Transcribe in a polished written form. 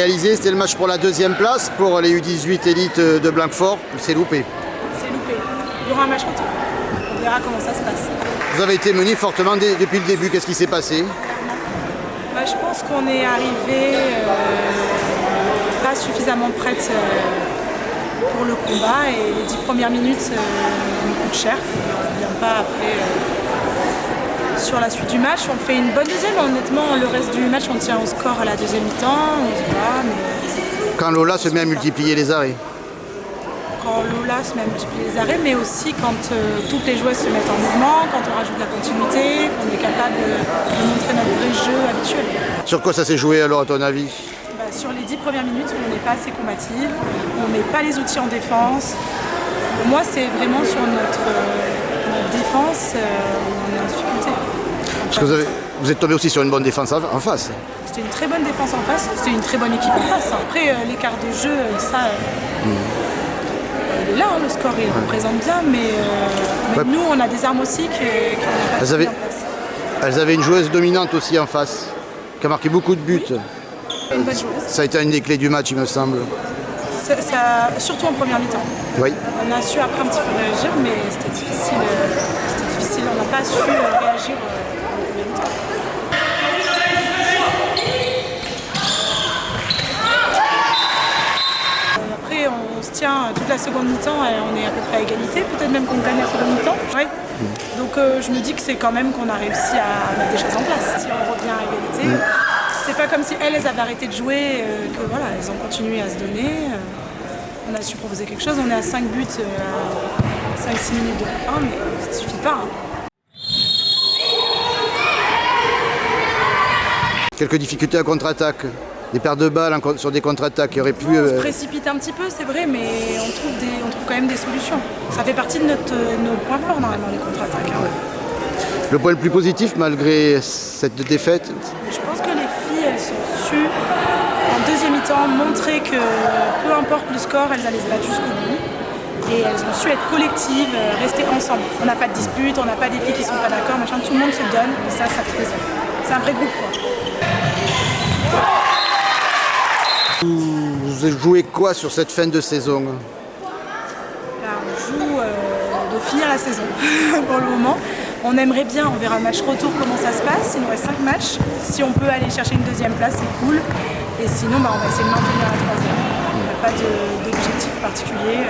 réalisé, c'était le match pour la 2e place pour les U18 élites de Blanquefort. C'est loupé. C'est loupé. Il y aura un match retour. On verra comment ça se passe. Vous avez été mené fortement depuis le début. Qu'est-ce qui s'est passé? Je pense qu'on est arrivé pas suffisamment prête pour le combat et les 10 premières minutes nous coûtent cher. On ne vient pas après sur la suite du match. On fait une bonne deuxième. Honnêtement, le reste du match, on tient au score à la deuxième mi-temps. On se bat, mais... Quand Lola se met à multiplier les arrêts. Quand Lola se met à multiplier les arrêts, mais aussi quand toutes les joueuses se mettent en mouvement, quand on rajoute de la continuité, qu'on est capable de montrer notre vrai jeu habituel. Sur quoi ça s'est joué alors à ton avis? Sur les 10 premières minutes, on n'est pas assez combative, on ne met pas les outils en défense. Pour moi, c'est vraiment sur notre défense où on est en difficulté. Parce que vous êtes tombé aussi sur une bonne défense en face. C'était une très bonne défense en face, c'était une très bonne équipe en face. Après, l'écart de jeu, ça... Il est là, le score, il représente bien, mais nous, on a des armes aussi qu'on n'a pas mis en place. Elles avaient une joueuse dominante aussi en face, qui a marqué beaucoup de buts. Oui. Une bonne joueuse. Ça a été une des clés du match, il me semble. Surtout en première mi-temps. Oui. On a su après un petit peu réagir, mais c'était difficile. On n'a pas su réagir en première mi-temps. Après, on se tient toute la seconde mi-temps et on est à peu près à égalité. Peut-être même qu'on gagne la seconde mi-temps. Ouais. Donc je me dis que c'est quand même qu'on a réussi à mettre des choses en place. Si on revient à égalité, c'est pas comme si elles avaient arrêté de jouer, que voilà, elles ont continué à se donner. On a su proposer quelque chose. On est à 5 buts à 5-6 minutes de la fin, mais ça suffit pas. Quelques difficultés à contre-attaque. Des pertes de balles sur des contre-attaques qui auraient pu... On se précipite un petit peu, c'est vrai, mais on trouve quand même des solutions. Ça fait partie de nos points forts, normalement, les contre-attaques. Hein. Le point le plus positif, malgré cette défaite? Je pense que les filles, elles ont su, en deuxième mi-temps, montrer que peu importe le score, elles allaient se battre jusqu'au bout. Et elles ont su être collectives, rester ensemble. On n'a pas de dispute, on n'a pas des filles qui ne sont pas d'accord, machin, tout le monde se donne, et ça fait plaisir. C'est un vrai groupe, quoi. Vous jouez quoi sur cette fin de saison? Là, on joue de finir la saison pour le moment. On aimerait bien, on verra le match retour comment ça se passe. Il nous reste 5 matchs. Si on peut aller chercher une deuxième place, c'est cool. Et sinon, on va essayer de maintenir la troisième. On n'a pas d'objectif particulier.